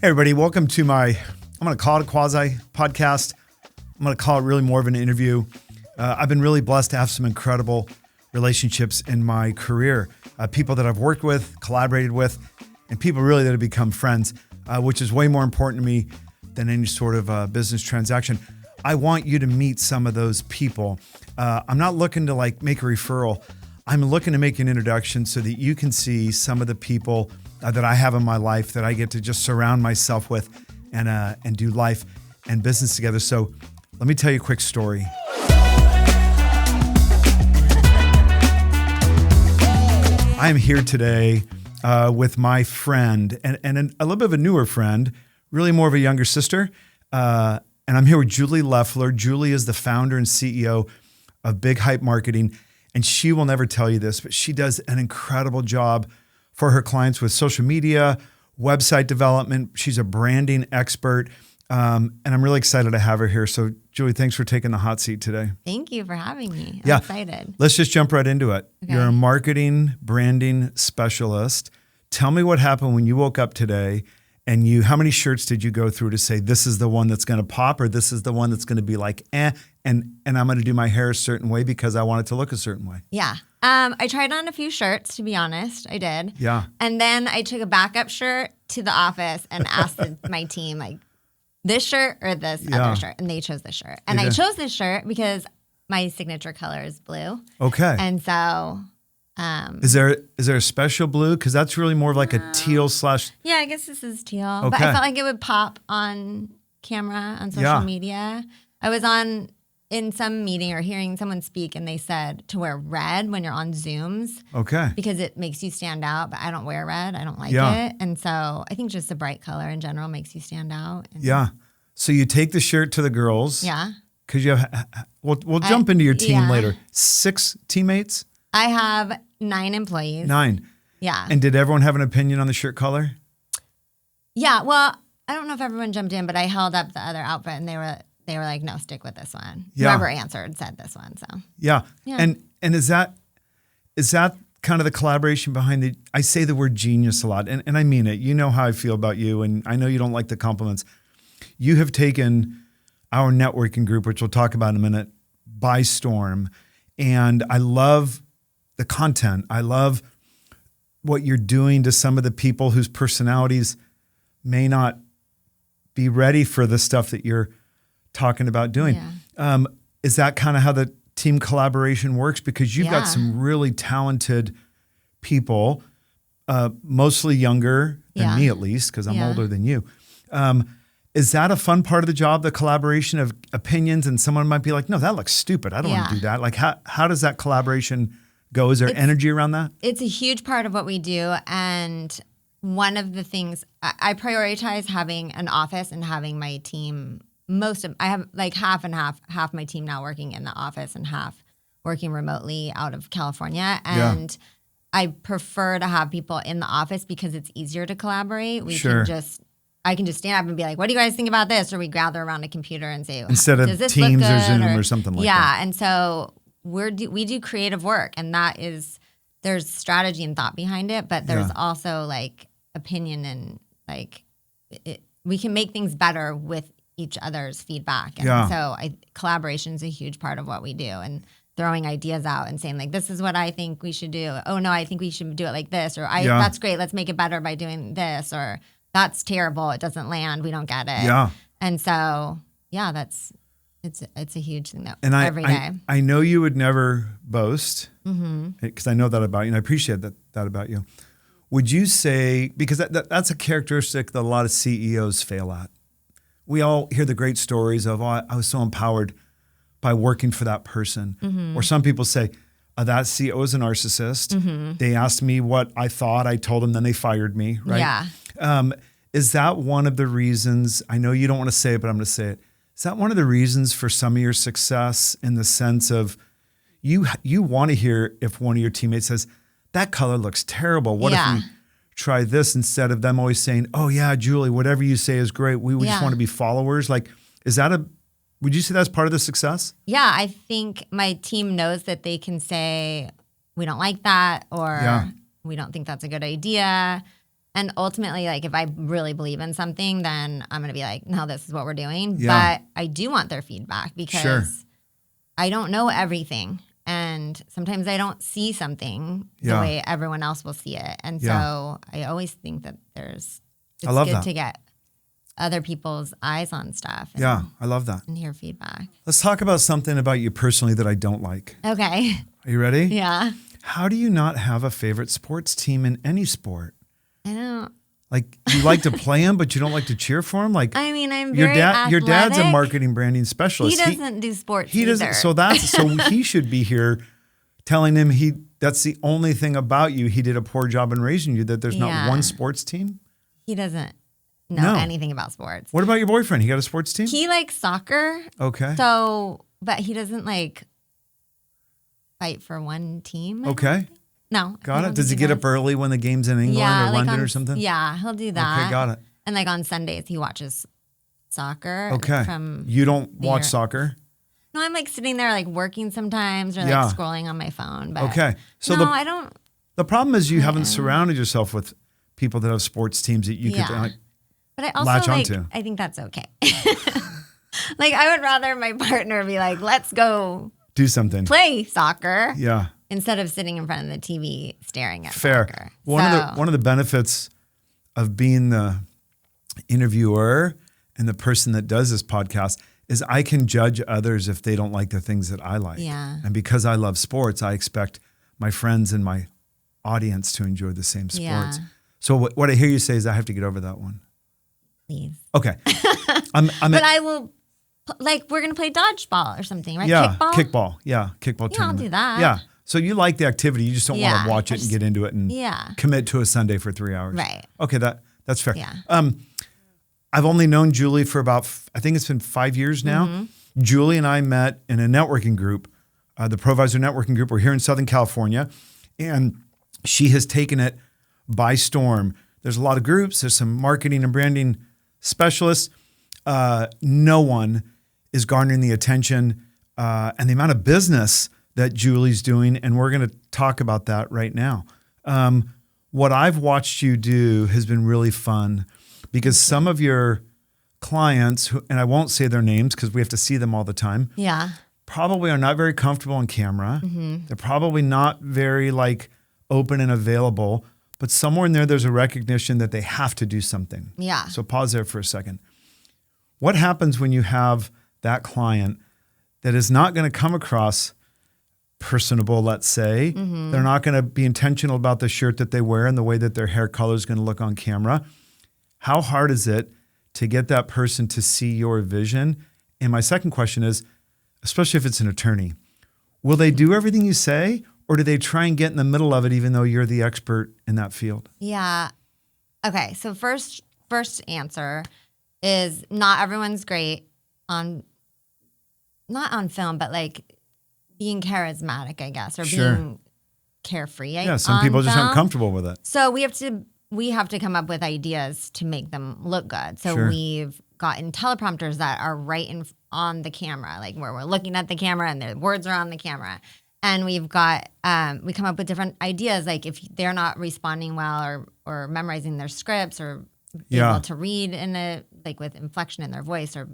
Hey, everybody, welcome to I'm going to call it a quasi podcast. I'm going to call it really more of an interview. I've been really blessed to have some incredible relationships in my career. People that I've worked with, collaborated with, and people really that have become friends, which is way more important to me than any sort of business transaction. I want you to meet some of those people. I'm not looking to make a referral. I'm looking to make an introduction so that you can see some of the people that I have in my life that I get to just surround myself with and do life and business together. So let me tell you a quick story. I am here today with my friend and a little bit of a newer friend, really more of a younger sister. And I'm here with Julie Leffler. Julie is the founder and CEO of Big Hype Marketing. And she will never tell you this, but she does an incredible job for her clients with social media, website development. She's a branding expert. And I'm really excited to have her here. So Julie, thanks for taking the hot seat today. Thank you for having me. I'm Yeah. excited. Let's just jump right into it. Okay. You're a marketing branding specialist. Tell me what happened when you woke up today and how many shirts did you go through to say, this is the one that's going to pop, or this is the one that's going to be and I'm going to do my hair a certain way because I want it to look a certain way? Yeah. I tried on a few shirts, to be honest. I did. Yeah. And then I took a backup shirt to the office and asked my team, this shirt or this other shirt? And they chose this shirt. And I chose this shirt because my signature color is blue. Okay. And so... Is there a special blue? Because that's really more of like a teal / Yeah, I guess this is teal. Okay. But I felt like it would pop on camera, on social media. I was in some meeting or hearing someone speak, and they said to wear red when you're on Zooms. Okay. Because it makes you stand out, but I don't wear red. I don't like it. And so I think just a bright color in general makes you stand out. Yeah. So you take the shirt to the girls. Yeah. Because you have, we'll jump into your team later. 6 teammates? I have 9 employees. 9. Yeah. And did everyone have an opinion on the shirt color? Yeah. Well, I don't know if everyone jumped in, but I held up the other outfit, and they were like, no, stick with this one. Yeah. Whoever answered said this one. So Yeah. Yeah. And is that kind of the collaboration behind I say the word genius a lot, and I mean it. You know how I feel about you, and I know you don't like the compliments. You have taken our networking group, which we'll talk about in a minute, by storm. And I love the content. I love what you're doing to some of the people whose personalities may not be ready for the stuff that you're talking about doing. Yeah. Is that kind of how the team collaboration works? Because you've got some really talented people, mostly younger than me at least, because I'm older than you. Is that a fun part of the job, the collaboration of opinions? And someone might be like, no, that looks stupid. I don't want to do that. Like, how does that collaboration go? Is there energy around that? It's a huge part of what we do. And one of the things I prioritize having an office and having my team, I have like half and half my team now working in the office and half working remotely out of California. And I prefer to have people in the office because it's easier to collaborate. I can just stand up and be like, what do you guys think about this? Or we gather around a computer and say, instead of does this Teams look good? or Zoom or something like that. Yeah. And so we do creative work, and there's strategy and thought behind it, but there's also like opinion and we can make things better with each other's feedback. And so collaboration is a huge part of what we do, and throwing ideas out and saying like, this is what I think we should do. Oh no, I think we should do it like this, or that's great. Let's make it better by doing this, or that's terrible. It doesn't land. We don't get it. Yeah. And so, it's a huge thing every day. I know you would never boast because I know that about you, and I appreciate that about you. Would you say, because that's a characteristic that a lot of CEOs fail at. We all hear the great stories of, I was so empowered by working for that person. Or some people say, that CEO is a narcissist. They asked me what I thought. I told them, then they fired me, right? Yeah. Is that one of the reasons, I know you don't want to say it, but I'm going to say it. Is that one of the reasons for some of your success, in the sense of you want to hear if one of your teammates says, that color looks terrible. What if we try this, instead of them always saying, oh yeah, Julie, whatever you say is great. We just want to be followers. Like, would you say that's part of the success? Yeah, I think my team knows that they can say, we don't like that, or we don't think that's a good idea. And ultimately, like if I really believe in something, then I'm going to be like, no, this is what we're doing. Yeah. But I do want their feedback because Sure. I don't know everything. And sometimes I don't see something the Yeah. way everyone else will see it. And Yeah. so I always think that it's I love good that. to get other people's eyes on stuff. And, Yeah, I love that. and hear feedback. Let's talk about something about you personally that I don't like. Okay. Are you ready? Yeah. How do you not have a favorite sports team in any sport? I don't. Like you like to play them, but you don't like to cheer for them. Like I mean, I'm your very dad. Your dad's a athletic. marketing branding He specialist. doesn't do sports. He doesn't. either. So he should be here, telling him that's the only thing about you. He did a poor job in raising you. That there's not Yeah. one sports team. He doesn't know No. anything about sports. What about your boyfriend? He got a sports team. He likes soccer. Okay. So, but he doesn't like fight for one team. I don't Okay. think. No. I Got don't it. Does he think get does. up early when the game's in England Yeah, or like London on, or something? Yeah, he'll do that. Okay, got it. And like on Sundays, he watches soccer. Okay. From You don't the watch Euro- soccer? No, I'm like sitting there like working sometimes or like Yeah. scrolling on my phone. But Okay. So no, I don't. the problem is you haven't Yeah. surrounded yourself with people that have sports teams that you could Yeah. like, But I also latch like. onto. I think that's okay. Like I would rather my partner be like, "Let's go do something. play soccer," Yeah. instead of sitting in front of the TV staring at Fair. soccer. One of the benefits of being the interviewer and the person that does this podcast is I can judge others if they don't like the things that I like. Yeah. And because I love sports, I expect my friends and my audience to enjoy the same sports. Yeah. So what I hear you say is I have to get over that one. Please. Okay. I'm But I will, like, we're going to play dodgeball or something, right? yeah, Kickball? Yeah, kickball Yeah, I'll tournament. do that. Yeah. So you like the activity, you just don't want Yeah, to watch I it and just- get into it and Yeah. commit to a Sunday for 3 hours. Right. Okay, that's fair. Yeah. I've only known Julie for about, I think it's been 5 years now. Mm-hmm. Julie and I met in a networking group, the Provisor Networking Group. We're here in Southern California, and she has taken it by storm. There's a lot of groups. There's some marketing and branding specialists. No one is garnering the attention and the amount of business that Julie's doing, and we're going to talk about that right now. What I've watched you do has been really fun because some of your clients, and I won't say their names because we have to see them all the time, Yeah. probably are not very comfortable on camera. Mm-hmm. They're probably not very like open and available, but somewhere in there's a recognition that they have to do something. Yeah. So pause there for a second. What happens when you have that client that is not going to come across personable, let's say? Mm-hmm. They're not going to be intentional about the shirt that they wear and the way that their hair color is going to look on camera. How hard is it to get that person to see your vision? And my second question is, especially if it's an attorney, will they do everything you say, or do they try and get in the middle of it even though you're the expert in that field? Yeah. Okay. So first answer is not everyone's great on, not on film, but like being charismatic, I guess, or Sure. being carefree. Yeah, some on people just aren't film. comfortable with it. So we have to come up with ideas to make them look good. So Sure. we've gotten teleprompters that are on the camera, like where we're looking at the camera and the words are on the camera. And we've got we come up with different ideas, like if they're not responding well or memorizing their scripts or Yeah. able to read in a like with inflection in their voice or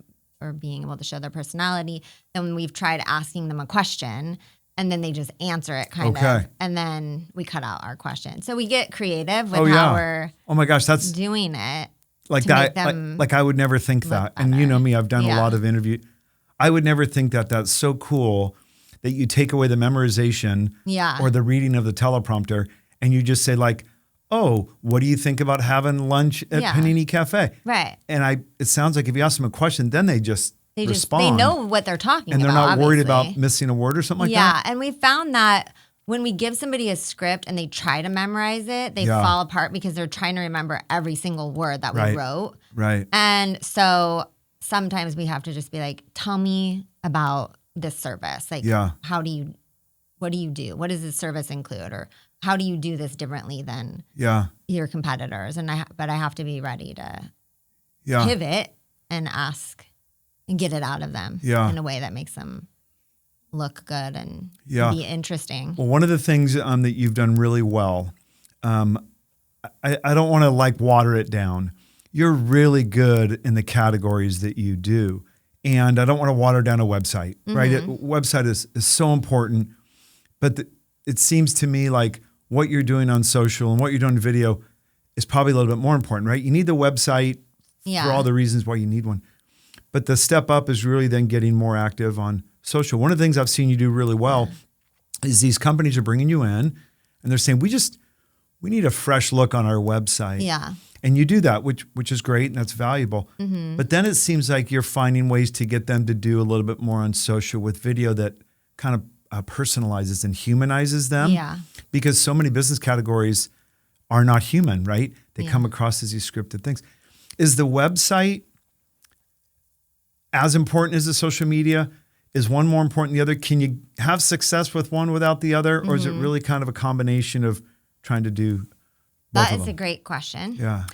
being able to show their personality, then we've tried asking them a question. And then they just answer it kind Okay. of. And then we cut out our question. So we get creative with Oh, how yeah. we're Oh my gosh, that's doing it. like to that. make them Like I would never think look that. And you better. know me, I've done a Yeah. lot of interview. I would never think that. That's so cool that you take away the memorization Yeah. or the reading of the teleprompter and you just say like, oh, what do you think about having lunch at Yeah. Panini Cafe? Right. And it sounds like if you ask them a question, then they just They respond. know what they're talking and about. they're not worried obviously. about missing a word or something like yeah. that. And we found that when we give somebody a script and they try to memorize it, they Yeah. fall apart because they're trying to remember every single word that we Right. wrote. Right. And so sometimes we have to just be like, tell me about this service. Like, Yeah. what do you do? What does this service include? Or how do you do this differently than Yeah. your competitors? But I have to be ready to Yeah. pivot and ask and get it out of them Yeah. in a way that makes them look good and Yeah. be interesting. Well, one of the things that you've done really well, I don't want to like water it down. You're really good in the categories that you do. And I don't want to water down a website, right? Website is so important, but it seems to me like what you're doing on social and what you're doing in video is probably a little bit more important, right? You need the website for all the reasons why you need one. But the step up is really then getting more active on social. One of the things I've seen you do really well is these companies are bringing you in and they're saying, we need a fresh look on our website. Yeah. And you do that, which is great and that's valuable. But then it seems like you're finding ways to get them to do a little bit more on social with video that kind of personalizes and humanizes them. Yeah. Because so many business categories are not human, right? They come across as these scripted things. Is the website as important as the social media? Is one more important than the other? Can you have success with one without the other? Or is it really kind of a combination of trying to do both That of is them? a great question. Yeah.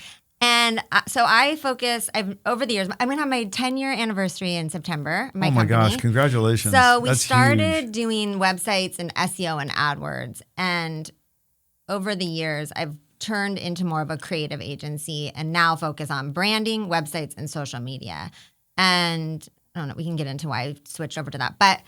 And so over the years, I'm going to have my 10-year anniversary in September. Oh my gosh, congratulations. So we That's started huge. doing websites and SEO and AdWords. And over the years, I've turned into more of a creative agency and now focus on branding, websites, and social media. And I don't know, we can get into why I switched over to that. But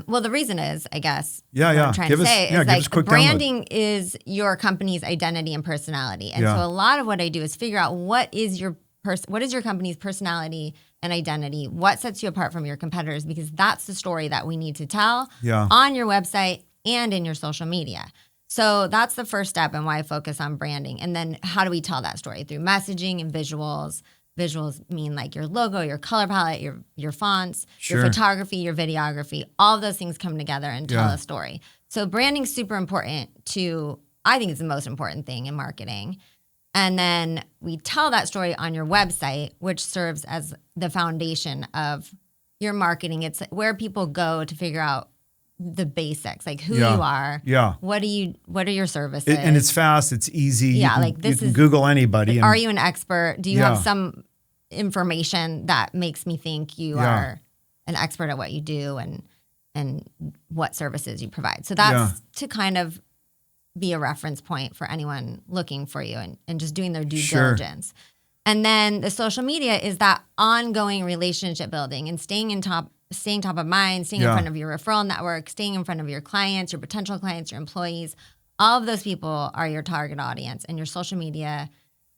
well, the reason is, I guess, what I'm trying to say is like branding is your company's identity and personality. And so a lot of what I do is figure out what is your company's personality and identity, what sets you apart from your competitors, because that's the story that we need to tell on your website and in your social media. So that's the first step and why I focus on branding. And then how do we tell that story? Through messaging and visuals. Visuals mean like your logo, your color palette, your fonts, your photography, your videography. All of those things come together and tell a story. So branding is super important I think it's the most important thing in marketing. And then we tell that story on your website, which serves as the foundation of your marketing. It's where people go to figure out the basics, like who you are. Yeah. What are your services? And it's fast, it's easy. Yeah, you can Google anybody. Are you an expert? Do you have some information that makes me think you are an expert at what you do and what services you provide? So that's to kind of be a reference point for anyone looking for you and just doing their due diligence. And then the social media is that ongoing relationship building and staying top of mind, staying in front of your referral network, staying in front of your clients, your potential clients, your employees. All of those people are your target audience, and your social media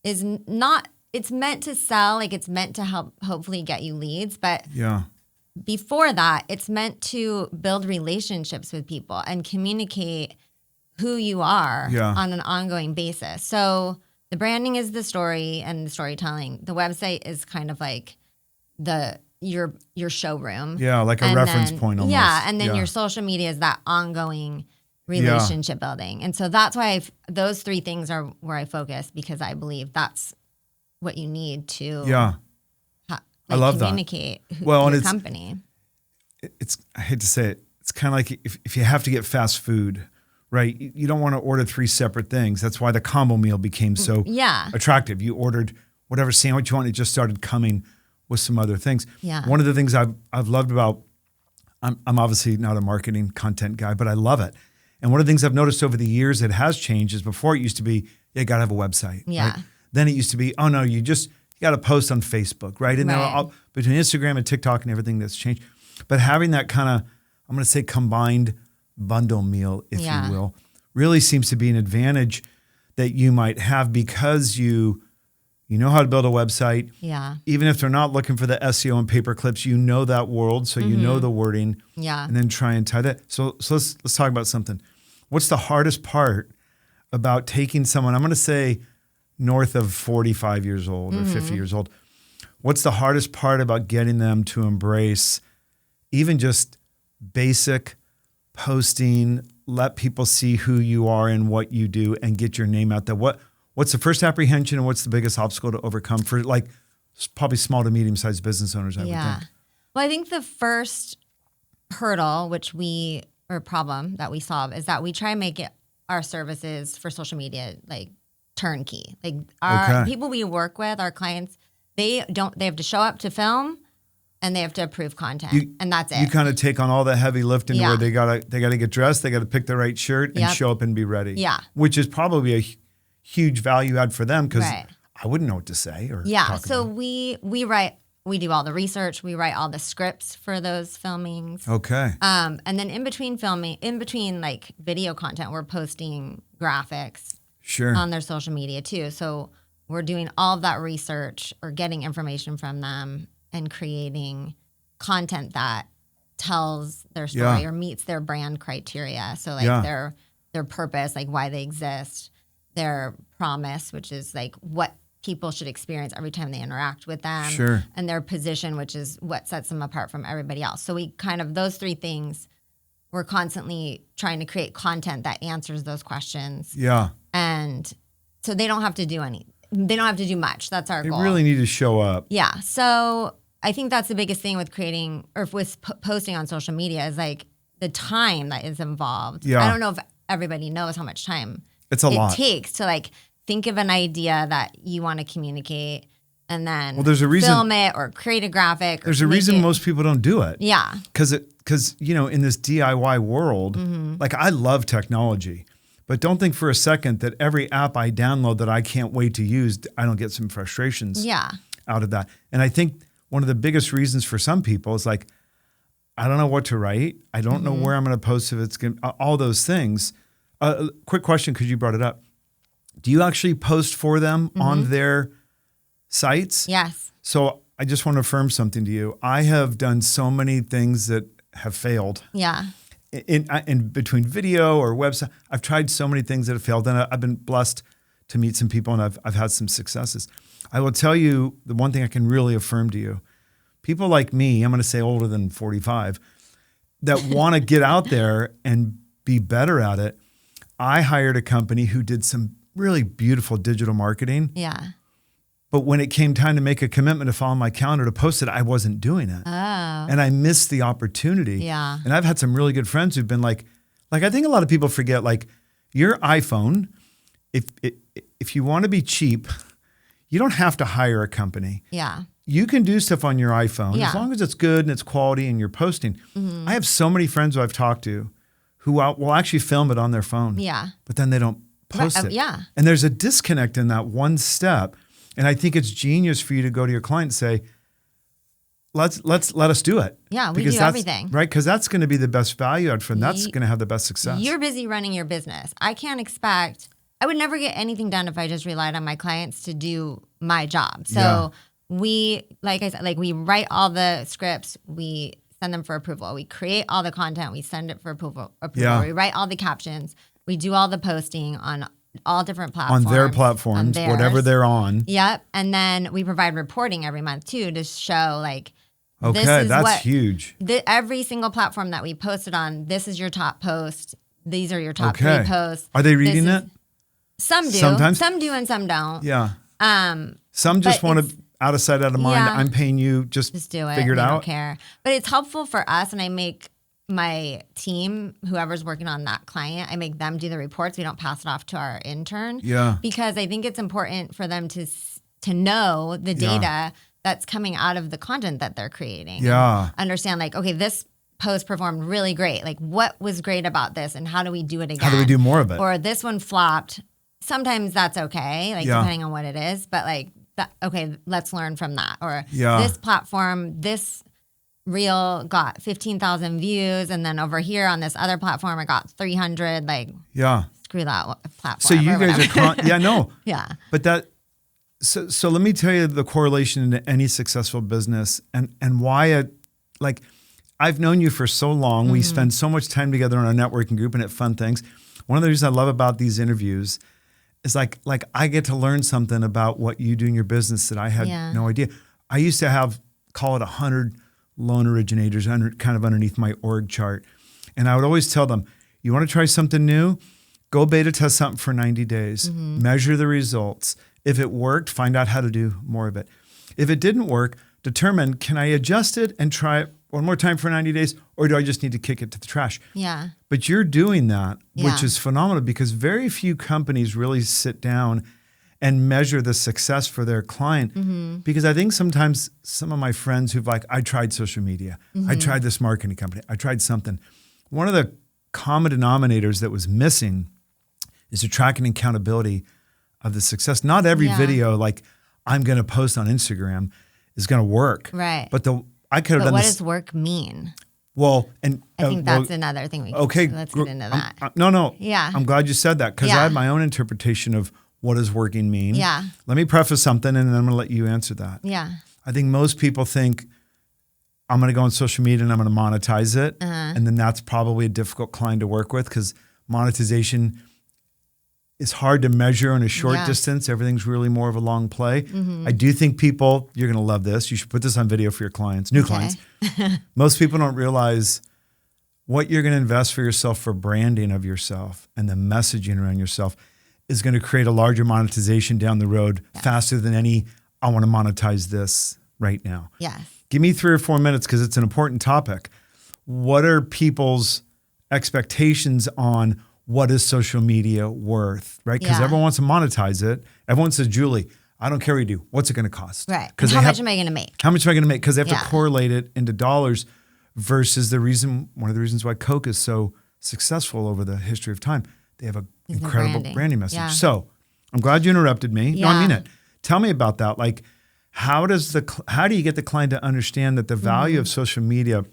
is not, it's meant to sell, like it's meant to help hopefully get you leads. But before that, it's meant to build relationships with people and communicate who you are on an ongoing basis. So the branding is the story and the storytelling. The website is kind of like your showroom. Yeah, like a reference point almost. Yeah, and then your social media is that ongoing relationship building. And so that's why those three things are where I focus, because I believe that's what you need to I love communicate your company. I hate to say it, it's kind of like if you have to get fast food, right? You don't want to order three separate things. That's why the combo meal became so attractive. You ordered whatever sandwich you want, it just started coming with some other things. Yeah. One of the things I've loved about, I'm obviously not a marketing content guy, but I love it. And one of the things I've noticed over the years that has changed is before it used to be, you got to have a website. Yeah. Right? Then it used to be, oh no, you got to post on Facebook, right? And then between Instagram and TikTok and everything that's changed. But having that kind of, I'm going to say combined bundle meal, if you will, really seems to be an advantage that you might have because you know how to build a website. Yeah. Even if they're not looking for the SEO and pay per clips, you know that world, so you know the wording. Yeah. And then try and tie that. So let's talk about something. What's the hardest part about taking someone, I'm going to say north of 45 years old or 50 years old? What's the hardest part about getting them to embrace even just basic posting, let people see who you are and what you do and get your name out there? What's the first apprehension and what's the biggest obstacle to overcome for like probably small to medium sized business owners, I would think? Well, I think the first hurdle, or problem that we solve, is that we try and make our services for social media like turnkey. Like our people we work with, our clients, they have to show up to film and they have to approve content, and that's it. You kind of take on all the heavy lifting where they gotta get dressed, they gotta pick the right shirt and show up and be ready. Yeah, which is probably a huge value add for them because Right. I wouldn't know what to say or Yeah. talk So about. we do all the research. We write all the scripts for those filmings. Okay. And then in between like video content, we're posting graphics Sure. on their social media too. So we're doing all of that research or getting information from them and creating content that tells their story Yeah. or meets their brand criteria. So like Yeah. their purpose, like why they exist, their promise, which is like what people should experience every time they interact with them, Sure. and their position, which is what sets them apart from everybody else. So we kind of, those three things, we're constantly trying to create content that answers those questions. Yeah. And so they don't have to do much. That's our They goal. really need to show up. Yeah. So I think that's the biggest thing with creating or with posting on social media is like the time that is involved. Yeah. I don't know if everybody knows how much time It's a lot. it takes to like think of an idea that you want to communicate and then Well, there's a reason- film it or create a graphic. Or There's a make reason it- most people don't do it. Yeah. Because in this DIY world, Mm-hmm. like I love technology, but don't think for a second that every app I download that I can't wait to use, I don't get some frustrations Yeah. out of that. And I think one of the biggest reasons for some people is like, I don't know what to write. I don't know Mm-hmm. where I'm going to post if it's going to, all those things. Quick question, because you brought it up. Do you actually post for them on their sites? Yes. So I just want to affirm something to you. I have done so many things that have failed Yeah. in between video or website. I've tried so many things that have failed, and I've been blessed to meet some people, and I've had some successes. I will tell you the one thing I can really affirm to you: people like me, I'm going to say older than 45, that want to get out there and be better at it. I hired a company who did some really beautiful digital marketing. Yeah. But when it came time to make a commitment to follow my calendar to post it, I wasn't doing it. Oh. And I missed the opportunity. Yeah. And I've had some really good friends who've been like I think a lot of people forget, like your iPhone, if you want to be cheap, you don't have to hire a company. Yeah. You can do stuff on your iPhone Yeah. as long as it's good and it's quality and you're posting. Mm-hmm. I have so many friends who I've talked to who will actually film it on their phone. Yeah. But then they don't post Right, it. yeah. And there's a disconnect in that one step. And I think it's genius for you to go to your client and say, let us do it. Yeah, we Because do that's- everything. Right? Because that's going to be the best value add for them. That's going to have the best success. You're busy running your business. I would never get anything done if I just relied on my clients to do my job. So Yeah. we, like I said, like we write all the scripts, we send them for approval. We create all the content, we send it for approval. Yeah. We write all the captions. We do all the posting on all different platforms. on their platforms, on whatever theirs. they're on. Yep. And then we provide reporting every month too to show like, Okay, this is that's huge. every single platform that we posted on, this is your top post. These are your top Okay. three posts. Are they reading This it? is- Some do. Sometimes? Some do and some don't. Yeah. Um, Some just but want it's- to out of sight, out of mind. Yeah. I'm paying you, just do it. figure it They out. don't care. But it's helpful for us, and I make my team, whoever's working on that client, I make them do the reports. We don't pass it off to our intern. Yeah. Because I think it's important for them to know the Yeah. data that's coming out of the content that they're creating. Yeah. Understand like, okay, this post performed really great. Like what was great about this and how do we do it again? How do we do more of it? Or this one flopped. Sometimes that's okay, like Yeah. depending on what it is, but like that, okay, let's learn from that. Or Yeah. this platform, this reel got 15,000 views and then over here on this other platform I got 300, like Yeah. screw that platform. So you or guys whatever. are, yeah, no. Yeah. But so let me tell you the correlation into any successful business and why like I've known you for so long. We spend so much time together on our networking group and at fun things. One of the reasons I love about these interviews is like I get to learn something about what you do in your business that I had Yeah. no idea. I used to have, call it 100 loan originators kind of underneath my org chart. And I would always tell them, you want to try something new? Go beta test something for 90 days. Measure the results. If it worked, find out how to do more of it. If it didn't work, determine, can I adjust it and try it one more time for 90 days, or do I just need to kick it to the trash? Yeah. But you're doing that, which Yeah. is phenomenal because very few companies really sit down and measure the success for their client. Because I think sometimes some of my friends who've like, I tried social media, I tried this marketing company, I tried something. One of the common denominators that was missing is the tracking and accountability of the success. Not every video like I'm going to post on Instagram is going to work. Right. But I could have done what this. does work mean? Well, and I think that's another thing. Let's get into that. No. Yeah. I'm glad you said that because I had my own interpretation of what does working mean. Yeah. Let me preface something and then I'm going to let you answer that. Yeah. I think most people think I'm going to go on social media and I'm going to monetize it. And then that's probably a difficult client to work with because monetization is hard to measure in a short distance. Everything's really more of a long play. I do think people, you're going to love this. You should put this on video for your clients, new clients. Most people don't realize what you're going to invest for yourself for branding of yourself and the messaging around yourself is going to create a larger monetization down the road faster than any, I want to monetize this right now. Yes. Give me 3 or 4 minutes because it's an important topic. What are people's expectations on what is social media worth, right? Because everyone wants to monetize it. Everyone says, Julie, I don't care what you do. What's it going to cost? Right. And how much am I going to make? How much am I going to make? Because they have to correlate it into dollars versus one of the reasons why Coke is so successul over the history of time. They have an incredible branding message. Yeah. So I'm glad you interrupted me. Yeah. No, I mean it. Tell me about that. Like, how do you get the client to understand that the value of social media,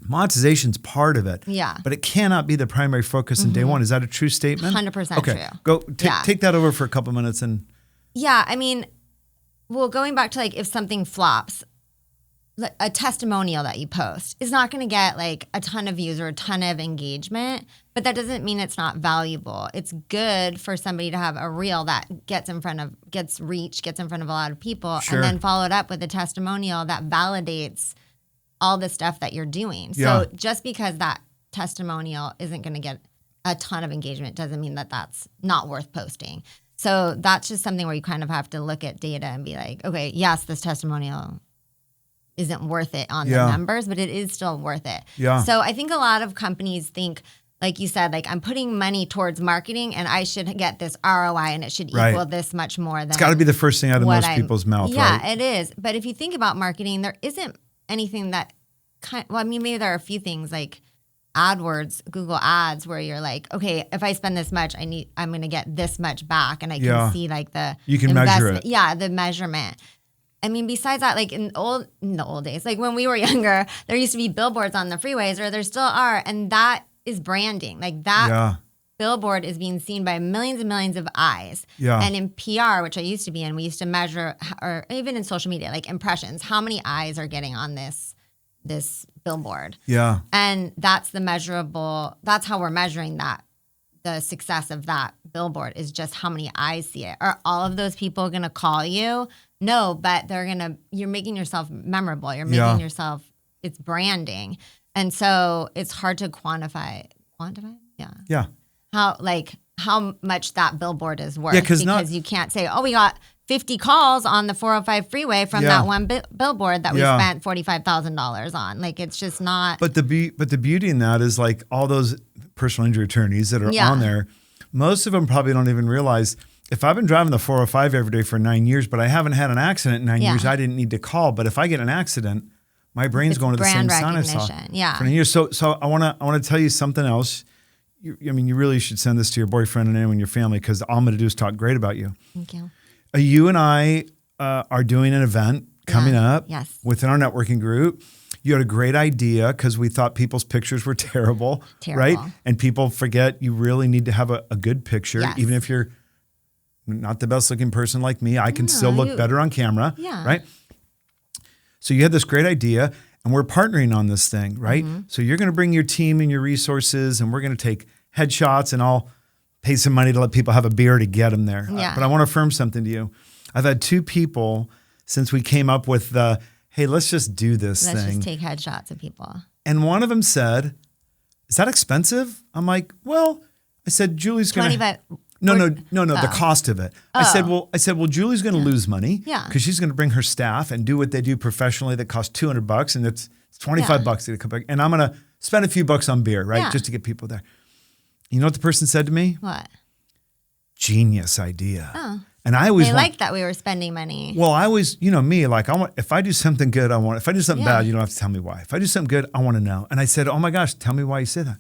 monetization's part of it, but it cannot be the primary focus in day one. Is that a true statement? 100% true. Go take that over for a couple minutes and. Yeah, I mean, well, going back to like if something flops, a testimonial that you post is not going to get like a ton of views or a ton of engagement, but that doesn't mean it's not valuable. It's good for somebody to have a reel that gets in front of a lot of people, and then followed up with a testimonial that validates all the stuff that you're doing. So just because that testimonial isn't going to get a ton of engagement doesn't mean that that's not worth posting. So that's just something where you kind of have to look at data and be like, okay, yes, this testimonial isn't worth it on the numbers, but it is still worth it. Yeah. So I think a lot of companies think, like you said, like I'm putting money towards marketing and I should get this ROI and it should equal this much more than. It's got to be the first thing out of most people's mouth, right? Yeah, it is. But if you think about marketing, there isn't anything that maybe there are a few things like AdWords, Google Ads, where you're like, okay, if I spend this much, I'm going to get this much back, and I can see like you can measure it. Yeah, the measurement. I mean, besides that, like in the old days, like when we were younger, there used to be billboards on the freeways, or there still are, and that is branding. Like that billboard is being seen by millions and millions of eyes. Yeah. And in PR, which I used to be in, we used to measure, or even in social media, like impressions, how many eyes are getting on this billboard. Yeah. And that's that's how we're measuring that. The success of that billboard is just how many eyes see it. Are all of those people going to call you? No, but you're making yourself memorable. You're making yourself, it's branding. And so it's hard to quantify? Yeah. Yeah. How much that billboard is worth. Yeah, because you can't say, oh, we got 50 calls on the 405 freeway from that one billboard that we spent $45,000 on. Like, it's just not. But the beauty in that is like all those personal injury attorneys that are on there, most of them probably don't even realize if I've been driving the 405 every day for 9 years, but I haven't had an accident in 9 years, I didn't need to call. But if I get an accident, my brain's going to the same sign I saw for 9 years. So I want to tell you something else. You really should send this to your boyfriend and anyone in your family, because all I'm going to do is talk great about you. Thank you. You and I are doing an event coming up within our networking group. You had a great idea because we thought people's pictures were terrible, right? And people forget you really need to have a good picture. Yes. Even if you're not the best looking person like me, I can still look better on camera, right? So you had this great idea, and we're partnering on this thing, right? Mm-hmm. So you're going to bring your team and your resources, and we're going to take headshots, and I'll pay some money to let people have a beer to get them there. Yeah. But I want to affirm something to you. I've had 2 people since we came up with the, hey, let's just do this thing. Let's just take headshots of people. And one of them said, is that expensive? I'm like, well, I said, Julie's going to. No, the cost of it. Oh. I said, well, Julie's going to lose money because she's going to bring her staff and do what they do professionally that costs $200, and it's $25 to come back. And I'm going to spend a few bucks on beer, right? Just to get people there. You know what the person said to me? What? Genius idea. Oh. And I always liked that we were spending money. Well, I always, me, like if I do something good, if I do something bad, you don't have to tell me why. If I do something good, I want to know. And I said, oh my gosh, tell me why you said that.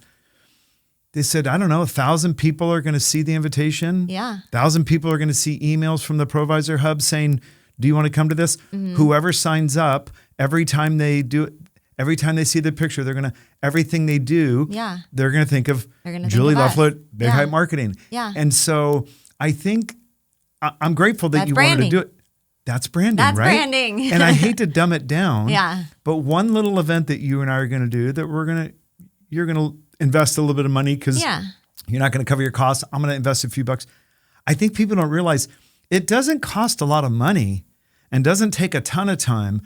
they said, I don't know, 1,000 people are going to see the invitation. Yeah. 1,000 people are going to see emails from the Provisor Hub saying, do you want to come to this? Whoever signs up, every time they see the picture, everything they do, they're going to think of Julie Leffler, Big Hype Marketing. Yeah. And so I think I'm grateful that you branding. wanted to do it. That's branding, That's right? branding. And I hate to dumb it down. Yeah. But one little event that you and I are going to do that you're going to invest a little bit of money because you're not going to cover your costs. I'm going to invest a few bucks. I think people don't realize it doesn't cost a lot of money and doesn't take a ton of time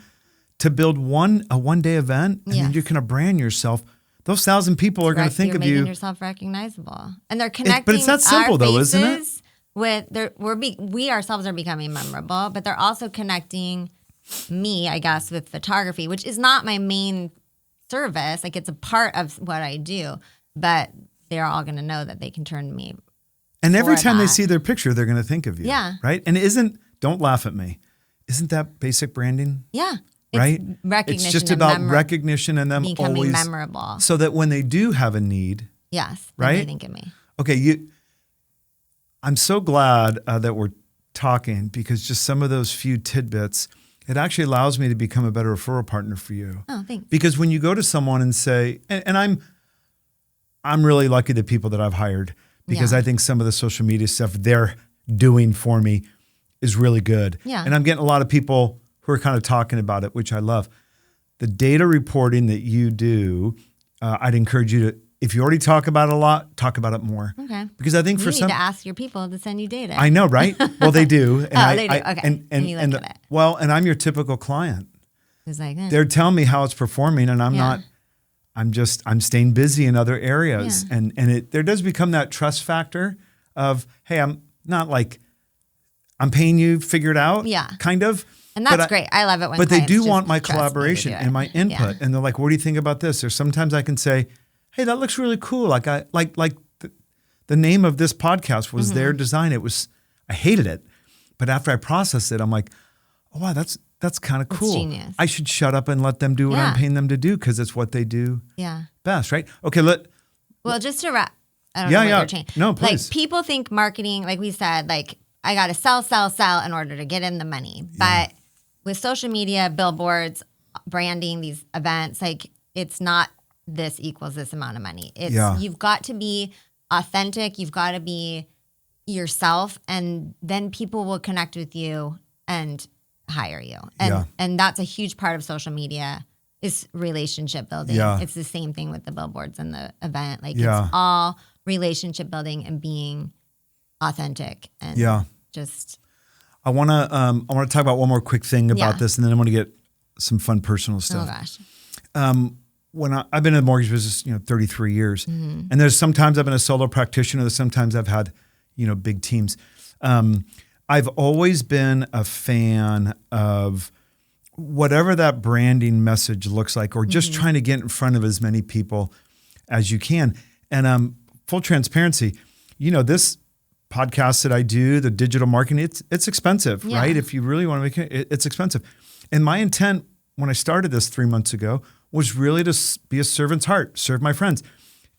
to build a one-day event, and then you're going to brand yourself. Those 1,000 people are going to think of you. You're making yourself recognizable, and they're connecting. But it's that simple, though, isn't it? We ourselves are becoming memorable, but they're also connecting me, I guess, with photography, which is not my main service. Like, it's a part of what I do, but they're all going to know that they can turn to me. And every time they see their picture, they're going to think of you. Yeah. Right? And don't laugh at me. Isn't that basic branding? Yeah. Right? Recognition. It's just about recognition and them becoming always memorable. So that when they do have a need. Yes. Right? They think of me. Okay. I'm so glad that we're talking because just some of those few tidbits, it actually allows me to become a better referral partner for you. Oh, thanks. Because when you go to someone and say, and I'm really lucky the people that I've hired because I think some of the social media stuff they're doing for me is really good. Yeah. And I'm getting a lot of people who are kind of talking about it, which I love. The data reporting that you do, I'd encourage you to, if you already talk about it a lot, talk about it more. Okay. Because I think you for need some, to ask your people to send you data. I know, right? Well, they do. And they do. Okay. And you look at it. Well, and I'm your typical client. It's like, They're telling me how it's performing, and I'm staying busy in other areas. Yeah. And there does become that trust factor of, hey, I'm not like, I'm paying you, figure it out, kind of. And that's great. I love it when But they do just want my trust me to collaboration do it. and my input. And they're like, what do you think about this? Or sometimes I can say, hey, that looks really cool. Like the name of this podcast was their design. I hated it. But after I processed it, I'm like, oh, wow, that's kind of cool. Genius. I should shut up and let them do what I'm paying them to do because it's what they do best, right? Okay, well, just to wrap, I don't know what you're changing. No, please. Like, people think marketing, like we said, like, I got to sell in order to get in the money. But with social media, billboards, branding, these events, like, it's not this equals this amount of money. It's you've got to be authentic. You've got to be yourself, and then people will connect with you and hire you. And that's a huge part of social media is relationship building. Yeah. It's the same thing with the billboards and the event. Like, it's all relationship building and being authentic and just. I want to talk about one more quick thing about this, and then I want to get some fun personal stuff. Oh gosh. When I've been in the mortgage business, 33 years, and there's sometimes I've been a solo practitioner. There's sometimes I've had, big teams. I've always been a fan of whatever that branding message looks like, or just trying to get in front of as many people as you can. And full transparency, this podcast that I do, the digital marketing, it's expensive, right? If you really want to make it, it's expensive. And my intent when I started this 3 months ago was really to be a servant's heart, serve my friends.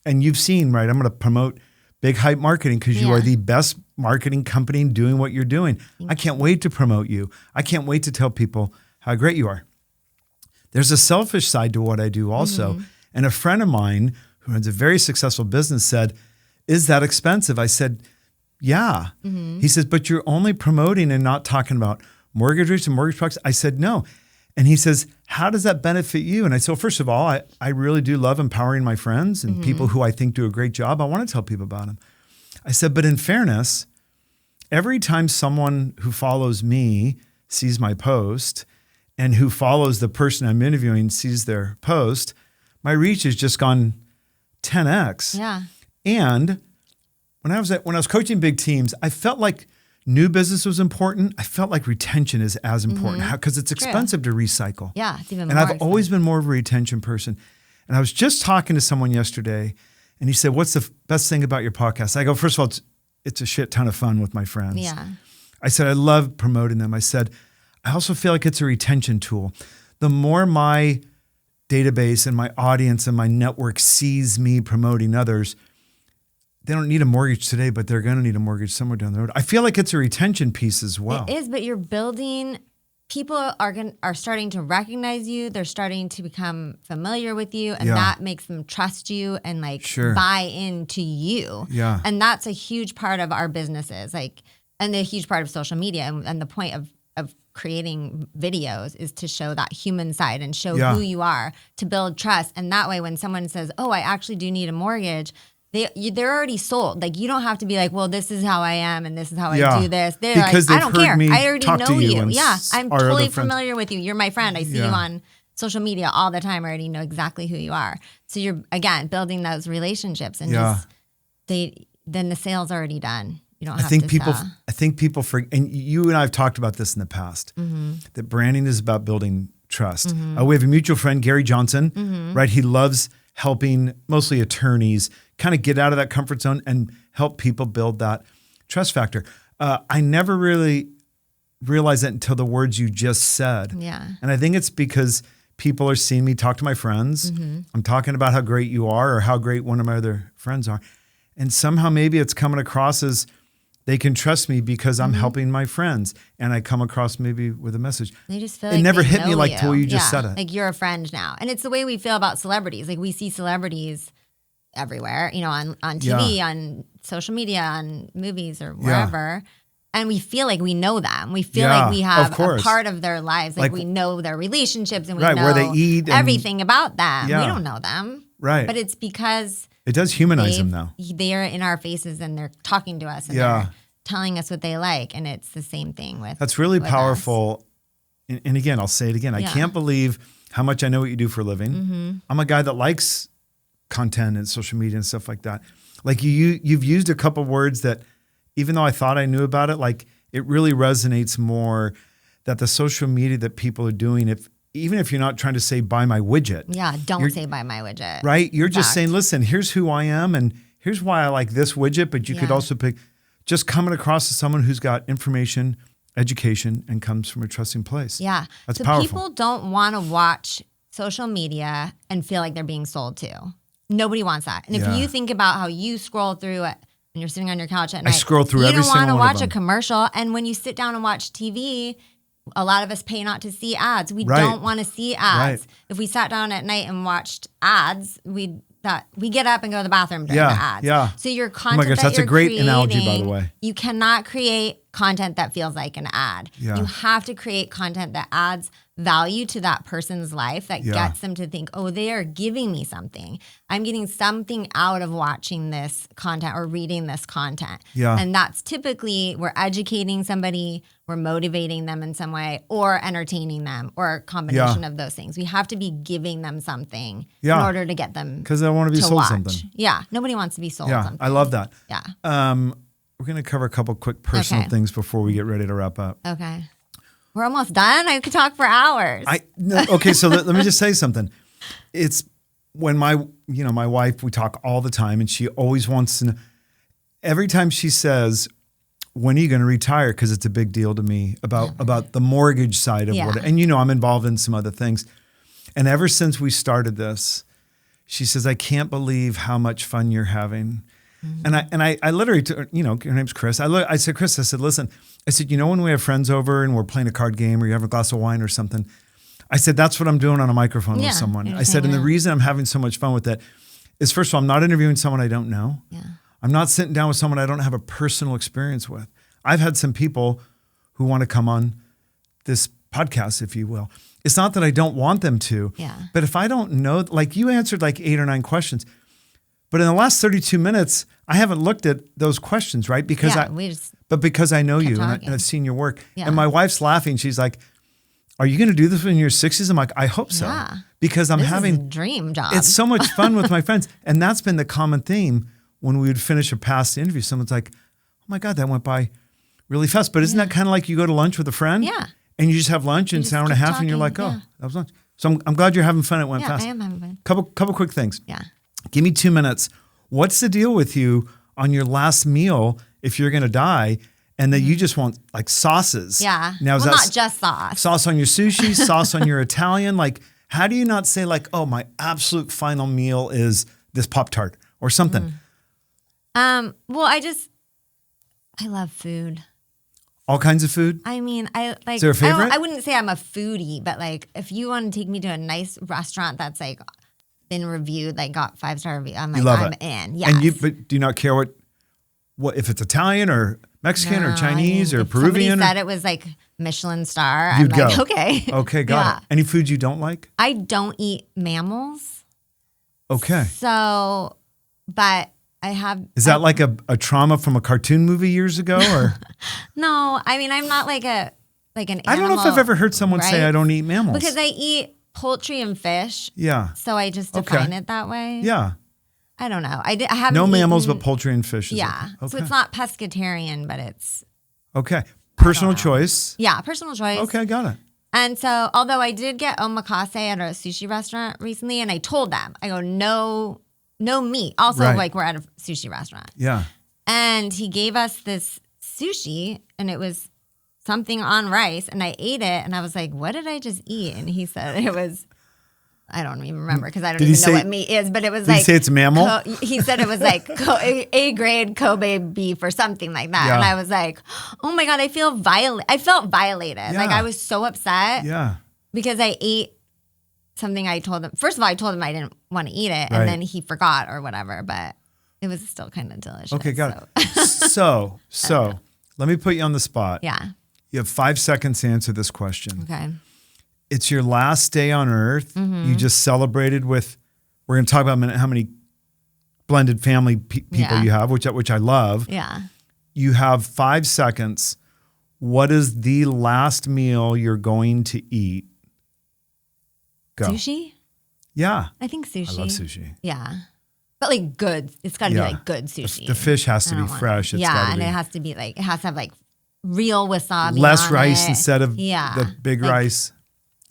And you've seen, right? I'm going to promote Big Hype Marketing because you are the best marketing company doing what you're doing. I can't wait to promote you. I can't wait to tell people how great you are. There's a selfish side to what I do also. And a friend of mine who runs a very successful business said, is that expensive? I said, yeah. He says, but you're only promoting and not talking about mortgage rates and mortgage products. I said, no. And he says, how does that benefit you? And I said, well, first of all, I really do love empowering my friends and people who I think do a great job. I want to tell people about them. I said, but in fairness, every time someone who follows me sees my post and who follows the person I'm interviewing sees their post, my reach has just gone 10x. Yeah. And when I was coaching big teams, I felt like new business was important. I felt like retention is as important because it's expensive to recycle. Yeah, it's even more. And I've always been more of a retention person. And I was just talking to someone yesterday, and he said, "What's the best thing about your podcast?" I go, "First of all, it's a shit ton of fun with my friends." Yeah. I said, "I love promoting them." I said, "I also feel like it's a retention tool. The more my database and my audience and my network sees me promoting others, they don't need a mortgage today, but they're going to need a mortgage somewhere down the road. I feel like it's a retention piece as well. It is, but you're building. People are starting to recognize you. They're starting to become familiar with you, and that makes them trust you and buy into you. Yeah, and that's a huge part of our businesses, and a huge part of social media. And the point of creating videos is to show that human side and show who you are, to build trust. And that way, when someone says, "Oh, I actually do need a mortgage," they're already sold. Like, you don't have to be like, "Well, this is how I am and this is how I do this." They're because like, "I don't care. I already know you. Yeah, I'm totally familiar with you. You're my friend. I see you on social media all the time. I already know exactly who you are." So you're, again, building those relationships, and then the sale's already done. You don't have to sell. I think people forget, and you and I have talked about this in the past, that branding is about building trust. We have a mutual friend, Gary Johnson, right? He loves helping mostly attorneys kind of get out of that comfort zone and help people build that trust factor. I never really realized that until the words you just said. Yeah. And I think it's because people are seeing me talk to my friends. I'm talking about how great you are or how great one of my other friends are. And somehow maybe it's coming across as they can trust me because I'm helping my friends, and I come across maybe with a message. They just feel it never hit me like till you just said it. Like, you're a friend now. And it's the way we feel about celebrities. Like, we see celebrities everywhere, on TV, on social media, on movies or wherever. And we feel like we know them. We feel like we have a part of their lives. Like, we know their relationships, and we know where they eat everything about them. We don't know them. Right. But it's because it does humanize them now. They're in our faces, and they're talking to us, and they're telling us what they like. And it's the same thing with That's really with powerful. And again, I'll say it again. I can't believe how much I know what you do for a living. I'm a guy that likes content and social media and stuff like that. Like, you've used a couple words that, even though I thought I knew about it, like, it really resonates more that the social media that people are doing, even if you're not trying to say buy my widget. Yeah, don't say buy my widget. Right? You're just saying, listen, here's who I am and here's why I like this widget, but you could also pick, just coming across as someone who's got information, education, and comes from a trusting place. Yeah. That's so powerful. People don't want to watch social media and feel like they're being sold to. Nobody wants that. And if you think about how you scroll through it when you're sitting on your couch at night, I scroll through every single one of them. You don't want to watch a commercial. And when you sit down and watch TV, a lot of us pay not to see ads. We don't want to see ads. Right. If we sat down at night and watched ads, we get up and go to the bathroom during the ads. Yeah. So your content gosh, that's a great analogy, by the way. You cannot create content that feels like an ad. Yeah. You have to create content that adds value to that person's life, that gets them to think, oh, they are giving me something. I'm getting something out of watching this content or reading this content. Yeah. And that's typically, we're educating somebody, we're motivating them in some way, or entertaining them, or a combination of those things. We have to be giving them something in order to get them because I want to be sold something. Yeah. Nobody wants to be sold something. I love that. Yeah. We're going to cover a couple quick personal things before we get ready to wrap up. Okay. We're almost done. I could talk for hours. Okay, so let me just say something. It's when my wife, we talk all the time, and she always wants to know, every time she says, when are you going to retire? Because it's a big deal to me about the mortgage side of what, and I'm involved in some other things. And ever since we started this, she says, I can't believe how much fun you're having. Mm-hmm. And I literally, her name's Chris. I said, Chris, I said, listen, I said, when we have friends over and we're playing a card game or you have a glass of wine or something, I said, that's what I'm doing on a microphone with someone. I said, and the reason I'm having so much fun with it is, first of all, I'm not interviewing someone I don't know. Yeah. I'm not sitting down with someone I don't have a personal experience with. I've had some people who want to come on this podcast, if you will. It's not that I don't want them to, but if I don't know, like you answered like 8 or 9 questions, but in the last 32 minutes, I haven't looked at those questions, right? Because because I know you and I've seen your work. Yeah. And my wife's laughing. She's like, are you going to do this when you're in your 60s? I'm like, I hope so. Yeah. Because this is a dream job. It's so much fun with my friends. And that's been the common theme when we would finish a past interview. Someone's like, oh my God, that went by really fast. But isn't that kind of like you go to lunch with a friend? Yeah. And you just have lunch and it's an hour and a half talking, and you're like, that was lunch. So I'm glad you're having fun. It went fast. I am having fun. Couple quick things. Yeah. Give me 2 minutes. What's the deal with you on your last meal if you're going to die and that you just want like sauces? Yeah. Now, not just sauce. Sauce on your sushi, sauce on your Italian. Like, how do you not say like, oh, my absolute final meal is this Pop-Tart or something? Well, I love food. All kinds of food? I mean, I like. Is there a favorite? I wouldn't say I'm a foodie, but like, if you want to take me to a nice restaurant that's like been reviewed, like got 5-star review, I'm like, I'm in. Yes. But do you not care what if it's Italian or Mexican or Chinese or if Peruvian? Somebody said it was like Michelin star. You'd I'm like, go. okay. Okay, got it. Any foods you don't like? I don't eat mammals. Okay. So, but I have. Is that like a trauma from a cartoon movie years ago, or? No, I mean, I'm not like an animal. I don't know if I've ever heard someone say I don't eat mammals. Because I eat poultry and fish. Yeah. So I just define it that way. Yeah. I don't know. I haven't no mammals, eaten, but poultry and fish. Yeah. Okay. So it's not pescatarian, but it's. Okay. Personal choice. Yeah, personal choice. Okay, got it. And so, although I did get omakase at a sushi restaurant recently, and I told them, I go, no meat. Also, like we're at a sushi restaurant. Yeah. And he gave us this sushi, and it was something on rice, and I ate it, and I was like, what did I just eat? And he said it was, I don't even remember because I don't even know what meat is, but it was like. Did he say it's mammal? He said it was like A-grade Kobe beef or something like that. Yeah. And I was like, oh my God, I felt violated. Yeah. Like I was so upset. Yeah. Because I ate something I told him. First of all, I told him I didn't want to eat it, and then he forgot or whatever, but it was still kind of delicious. Okay, got it. So let me put you on the spot. Yeah. You have 5 seconds to answer this question. Okay. It's your last day on earth. Mm-hmm. You just celebrated with, we're going to talk about in a minute how many blended family people you have, which I love. Yeah. You have 5 seconds. What is the last meal you're going to eat? Go. Sushi? Yeah. I think sushi. I love sushi. Yeah. But like good. It's got to be like good sushi. The fish has to be fresh. It has to be like, it has to have like real wasabi. Less on rice it. instead of the big rice.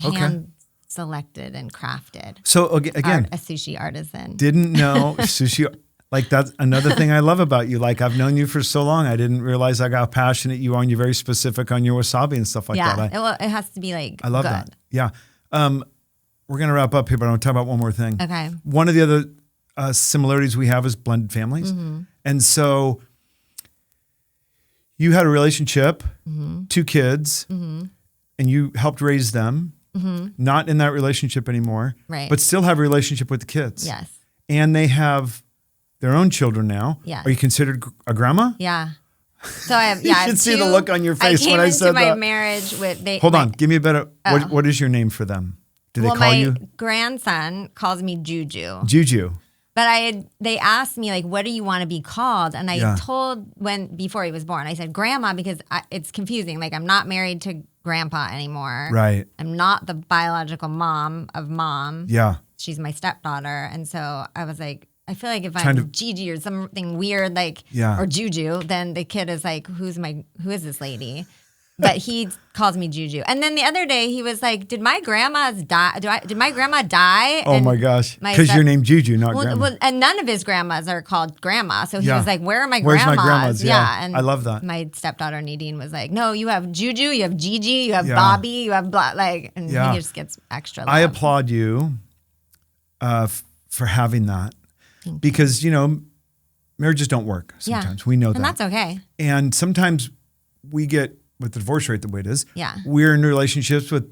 Okay. Hand selected and crafted. So again, a sushi artisan. Didn't know sushi. Like that's another thing I love about you. Like I've known you for so long, I didn't realize how passionate you are, and you're very specific on your wasabi and stuff like that. It has to be like. I love that. Yeah. We're gonna wrap up here, but I want to talk about one more thing. Okay. One of the other similarities we have is blended families, and so you had a relationship, 2 kids, and you helped raise them. Not in that relationship anymore, right? But still have a relationship with the kids. Yes. And they have their own children now. Yes. Are you considered a grandma? Yeah. So I have. You should see the look on your face when I said that. I came into my marriage with. Hold on, give me a better. What is your name for them? Do they call you? My grandson calls me Juju. Juju. But they asked me like, what do you want to be called? And I told before he was born, I said grandma because it's confusing. Like I'm not married to grandpa anymore. Right. I'm not the biological mom of mom. Yeah. She's my stepdaughter. And so I was like, I feel like if I'm Gigi or something weird like, or Juju, then the kid is like, who is this lady? But he calls me Juju. And then the other day he was like, did my grandma die? Did my grandma die? Oh my gosh. Because you're named Juju, not grandma. Well, and none of his grandmas are called grandma. So he was like, where are my Where's grandmas? my grandmas? Yeah. And I love that. My stepdaughter Nadine was like, no, you have Juju, you have Gigi, you have Bobby, you have blah, like, and he just gets extra love. I applaud you for having that. Because, marriages don't work sometimes. Yeah. We know that. And that's okay. And sometimes we get, with the divorce rate the way it is, yeah, we're in relationships with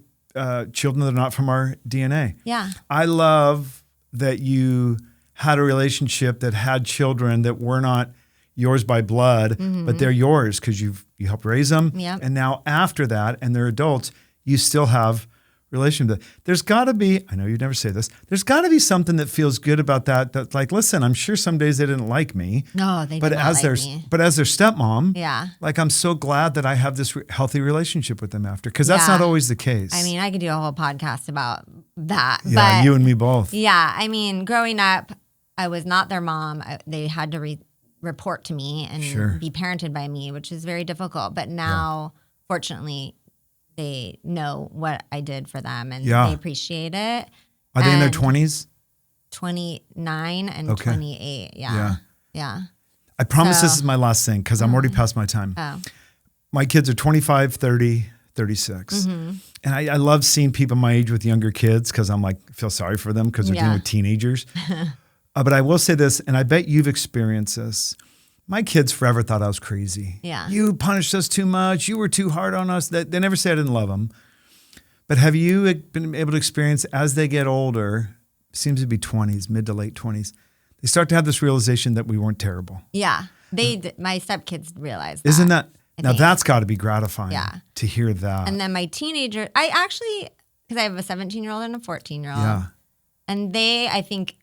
children that are not from our DNA. Yeah. I love that you had a relationship that had children that were not yours by blood, but they're yours because you helped raise them. Yep. And now after that, and they're adults, you still have relationship. There's got to be, I know you'd never say this, there's got to be something that feels good about that. That's like, listen, I'm sure some days they didn't like me. No, they didn't like me. But as their stepmom, yeah, like I'm so glad that I have this healthy relationship with them after, because that's not always the case. I mean, I could do a whole podcast about that. Yeah, but you and me both. Yeah, I mean, growing up, I was not their mom. They had to report to me and be parented by me, which is very difficult. But now, fortunately, they know what I did for them and they appreciate it. Are they in their 20s? 29 and 28. Yeah. I promise this is my last thing because I'm already past my time. Oh. My kids are 25, 30, 36. And I love seeing people my age with younger kids because I'm like, feel sorry for them because they're dealing with teenagers. But I will say this, and I bet you've experienced this. My kids forever thought I was crazy. Yeah. You punished us too much. You were too hard on us. They never say I didn't love them. But have you been able to experience as they get older, seems to be 20s, mid to late 20s, they start to have this realization that we weren't terrible. Yeah. My stepkids realized that. Isn't that? Now that's got to be gratifying to hear that. And then my teenager, I actually, because I have a 17-year-old and a 14-year-old. Yeah. And they, I think,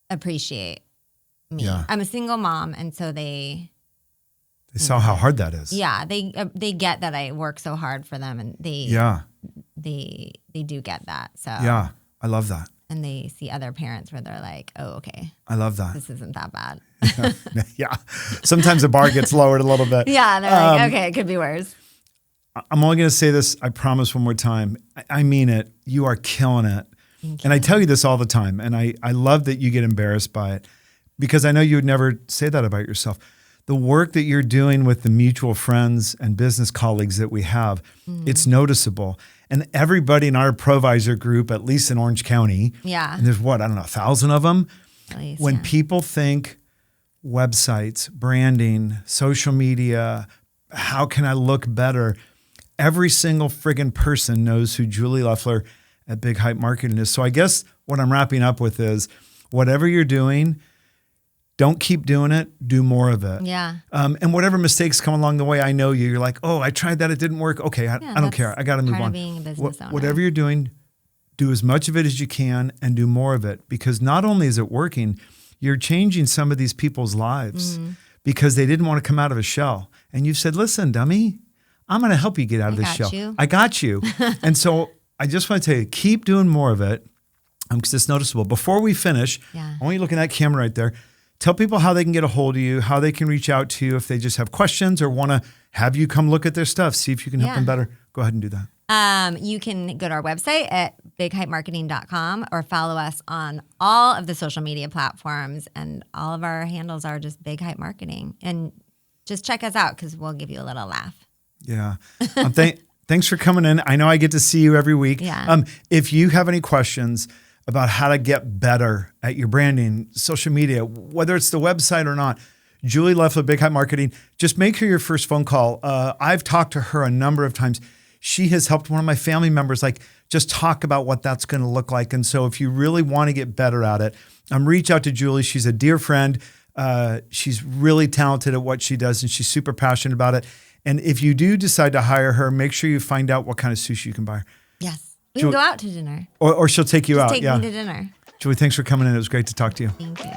appreciate me. Yeah. I'm a single mom, and so they saw how hard that is. Yeah, they get that I work so hard for them, and they do get that. So yeah, I love that. And they see other parents where they're like, oh, okay, I love that. This isn't that bad. Yeah, sometimes the bar gets lowered a little bit. Yeah, they're like, okay, it could be worse. I'm only going to say this, I promise, one more time. I mean it. You are killing it. And I tell you this all the time, and I love that you get embarrassed by it, because I know you would never say that about yourself. The work that you're doing with the mutual friends and business colleagues that we have, it's noticeable. And everybody in our provisor group, at least in Orange County, and there's 1,000 of them. At least, when people think websites, branding, social media, how can I look better? Every single friggin' person knows who Julie Leffler at Big Hype Marketing is. So I guess what I'm wrapping up with is, whatever you're doing, don't keep doing it. Do more of it. Yeah. And whatever mistakes come along the way, I know you. You're like, oh, I tried that. It didn't work. Okay, I don't care. I got to move on. Being a business owner. Whatever you're doing, do as much of it as you can and do more of it. Because not only is it working, you're changing some of these people's lives because they didn't want to come out of a shell. And you've said, listen, dummy, I'm going to help you get out of this shell. I got you. And so I just want to tell you, keep doing more of it because it's noticeable. Before we finish, I want you to look at that camera right there. Tell people how they can get a hold of you, how they can reach out to you if they just have questions or want to have you come look at their stuff, see if you can help them better. Go ahead and do that. You can go to our website at bighypemarketing.com or follow us on all of the social media platforms. And all of our handles are just Big Hype Marketing. And just check us out because we'll give you a little laugh. Yeah. Thanks for coming in. I know I get to see you every week. Yeah. If you have any questions about how to get better at your branding, social media, whether it's the website or not, Julie Leffler, Big Hype Marketing, just make her your first phone call. I've talked to her a number of times. She has helped one of my family members just talk about what that's going to look like. And so if you really want to get better at it, reach out to Julie. She's a dear friend. She's really talented at what she does, and she's super passionate about it. And if you do decide to hire her, make sure you find out what kind of sushi you can buy her. Yes. We can go out to dinner. Or she'll take you out. Take me to dinner. Julie, thanks for coming in. It was great to talk to you. Thank you.